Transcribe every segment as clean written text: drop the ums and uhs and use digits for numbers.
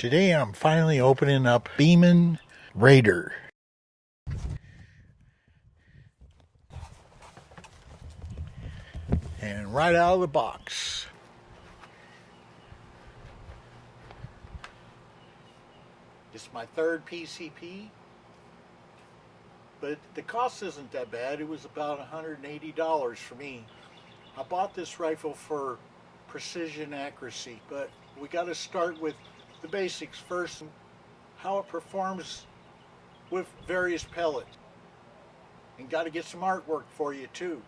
Today I'm finally opening up Beeman Raider. And right out of the box, it's my third PCP, but the cost isn't that bad. It was about $180 for me. I bought this rifle for precision accuracy, but we got to start with the basics first, how it performs with various pellets, and got to get some artwork for you too.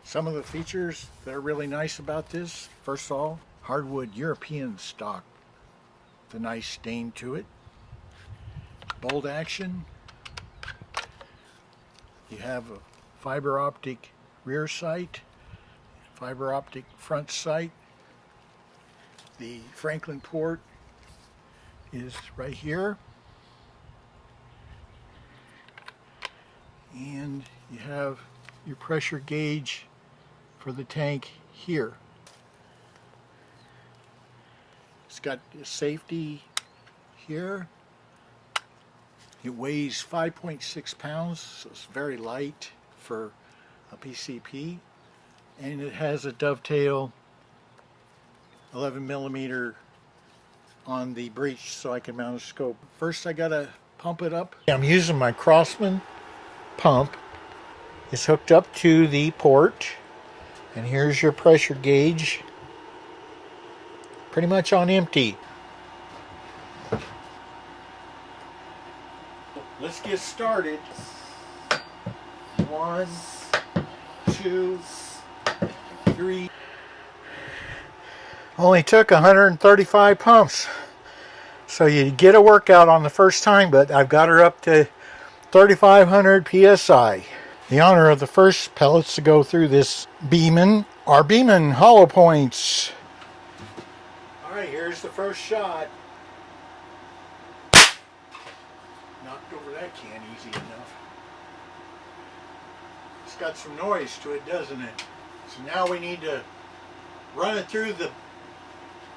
Some of the features that are really nice about this: first of all, hardwood European stock with a nice stain to it, bolt action, you have a fiber optic rear sight, fiber optic front sight. The Franklin port is right here, and you have your pressure gauge for the tank here. It's got safety here. It weighs 5.6 pounds, so it's very light for a PCP, and it has a dovetail 11mm on the breech so I can mount a scope. First I gotta pump it up. I'm using my Crosman pump. It's hooked up to the port, and here's your pressure gauge, pretty much on empty. Let's get started. 1, 2, 3. Only took 135 pumps. So you get a workout on the first time, but I've got her up to 3,500 PSI. The honor of the first pellets to go through this Beeman are Beeman hollow points. Alright, here's the first shot. Knocked over that can easy enough. It's got some noise to it, doesn't it? So now we need to run it through the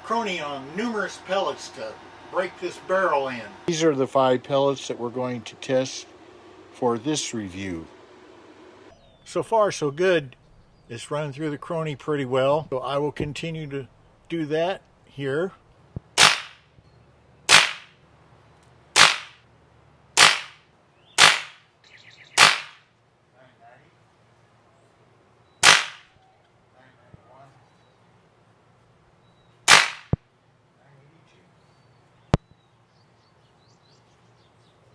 chrony on numerous pellets to break this barrel in. These are the 5 pellets that we're going to test for this review. So far so good. It's running through the chrony pretty well, so I will continue to do that here.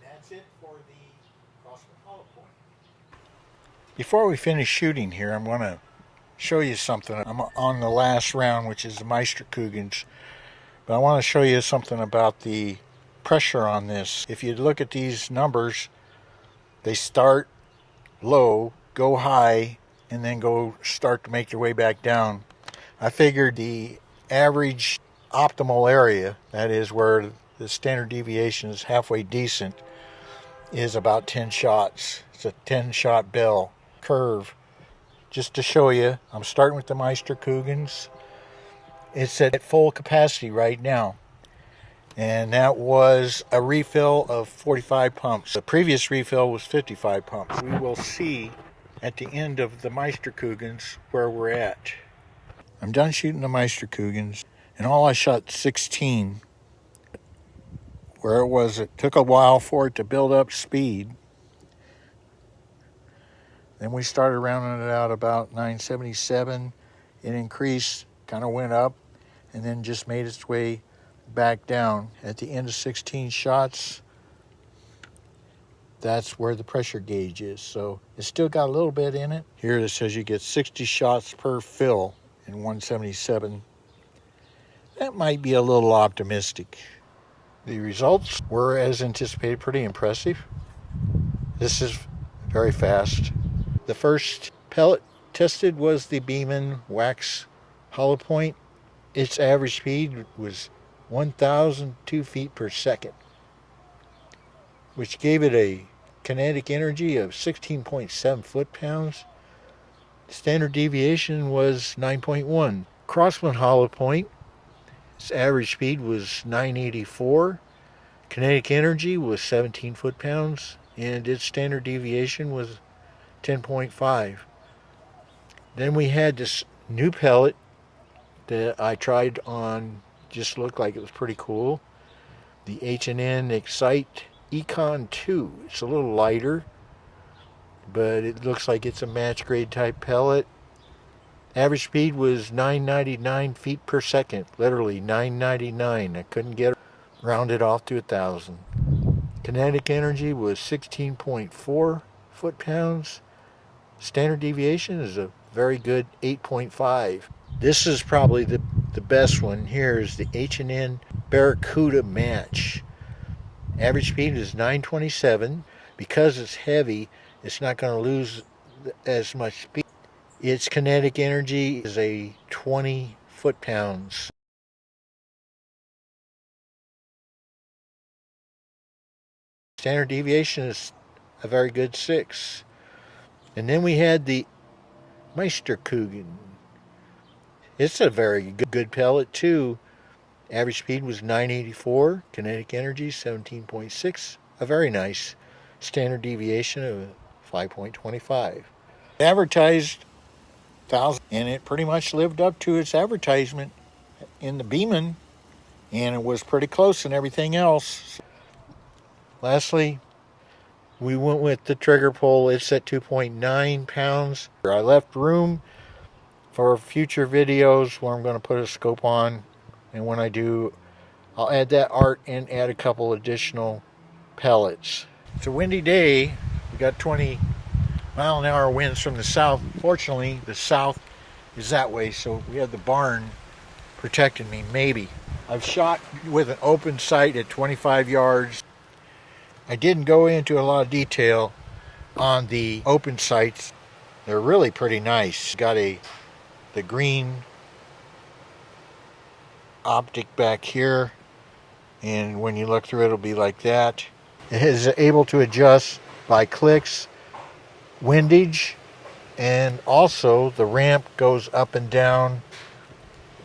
That's it for the Crosman hollow point. Before we finish shooting here, I'm going to show you something. I'm on the last round, which is the Meisterkugels, but I want to show you something about the pressure on this. If you look at these numbers, they start low, go high, and then start to make their way back down. I figured the average optimal area, that is where the standard deviation is halfway decent, is about 10 shots. It's a 10-shot bell curve. Just to show you, I'm starting with the Meisterkugels. It's at full capacity right now, and that was a refill of 45 pumps. The previous refill was 55 pumps. We will see at the end of the Meisterkugels where we're at. I'm done shooting the Meisterkugels, and all I shot 16. Where it took a while for it to build up speed. Then we started rounding it out about 977. It increased, kind of went up, and then just made its way back down. At the end of 16 shots, that's where the pressure gauge is. So it's still got a little bit in it. Here it says you get 60 shots per fill in 177. That might be a little optimistic. The results were, as anticipated, pretty impressive. This is very fast. The first pellet tested was the Beeman wax hollow point. Its average speed was 1,002 feet per second, which gave it a kinetic energy of 16.7 foot-pounds. Standard deviation was 9.1. Crosman hollow point Its average speed was 984. Kinetic energy was 17 foot-pounds, and its standard deviation was 10.5. Then we had this new pellet that I tried on, just looked like it was pretty cool. The H&N Excite Econ 2. It's a little lighter, but it looks like it's a match grade type pellet. Average speed was 999 feet per second, literally 999. I couldn't get it rounded off to 1,000. Kinetic energy was 16.4 foot-pounds. Standard deviation is a very good 8.5. This is probably the best one. Here is the H&N Barracuda Match. Average speed is 927. Because it's heavy, it's not going to lose as much speed. Its kinetic energy is a 20 foot-pounds. Standard deviation is a very good 6. And then we had the Meisterkugeln. It's a very good pellet too. Average speed was 984. Kinetic energy 17.6. A very nice standard deviation of 5.25. Advertised 1,000, and it pretty much lived up to its advertisement in the Beeman, and it was pretty close in everything else. Lastly, we went with the trigger pull. It's at 2.9 pounds. I left room for future videos where I'm going to put a scope on, and when I do, I'll add that art and add a couple additional pellets. It's a windy day. We got 20-mile-an-hour winds from the south. Fortunately, the south is that way, so we have the barn protecting me, maybe. I've shot with an open sight at 25 yards. I didn't go into a lot of detail on the open sights. They're really pretty nice. Got the green optic back here, and when you look through it, it'll be like that. It is able to adjust by clicks, windage, and also the ramp goes up and down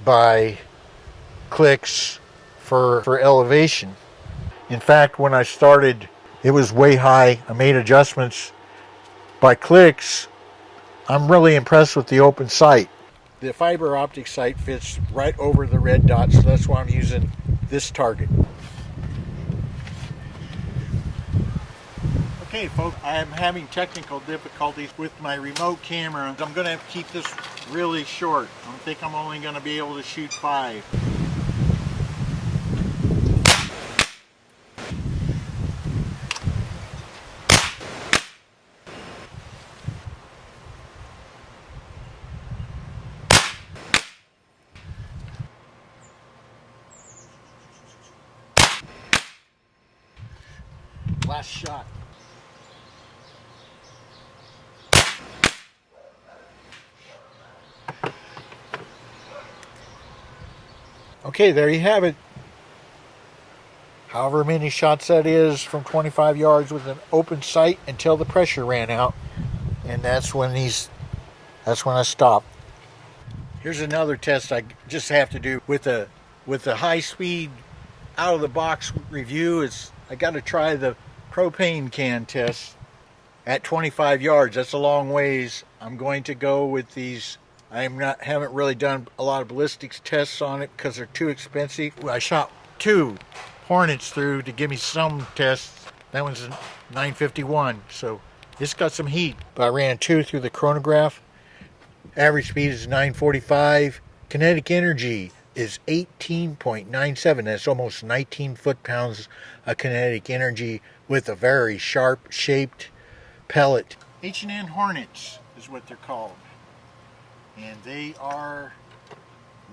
by clicks for elevation. In fact, when I started, it was way high. I made adjustments by clicks. I'm really impressed with the open sight. The fiber optic sight fits right over the red dot, so that's why I'm using this target. Okay, folks, I am having technical difficulties with my remote camera. I'm going to keep this really short. I think I'm only going to be able to shoot 5. Last shot. Okay, there you have it. However many shots that is from 25 yards with an open sight until the pressure ran out, and that's when I stopped. Here's another test I just have to do with the high speed out of the box review. I got to try the propane can test at 25 yards. That's a long ways. I'm going to go with these. Haven't really done a lot of ballistics tests on it because they're too expensive. I shot 2 Hornets through to give me some tests. That one's a 951, so it's got some heat. But I ran 2 through the Chronograph. Average speed is 945. Kinetic energy is 18.97. That's almost 19 foot-pounds of kinetic energy with a very sharp-shaped pellet. H&N Hornets is what they're called. And they are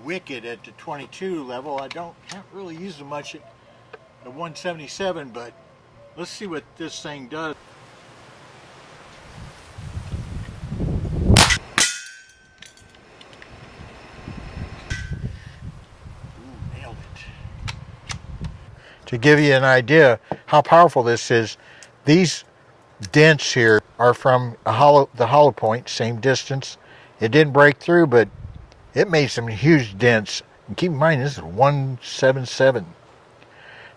wicked at the 22 level. I can't really use them much at the 177, but let's see what this thing does. To give you an idea how powerful this is, these dents here are from the hollow point, same distance. It didn't break through, but it made some huge dents. And keep in mind, this is 177.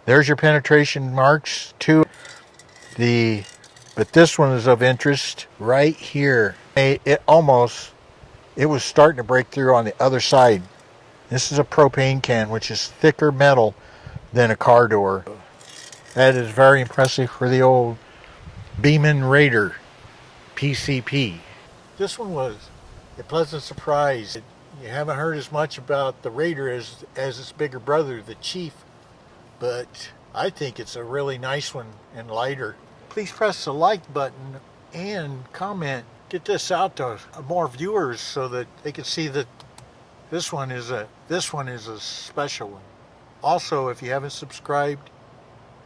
There's your penetration marks too. But this one is of interest right here. It was starting to break through on the other side. This is a propane can, which is thicker metal than a car door. That is very impressive for the old Beeman Raider PCP. This one was a pleasant surprise. You haven't heard as much about the Raider as its bigger brother, the Chief, but I think it's a really nice one and lighter. Please press the like button and comment. Get this out to more viewers so that they can see that this one is a special one. Also, if you haven't subscribed,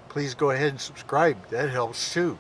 please go ahead and subscribe. That helps too.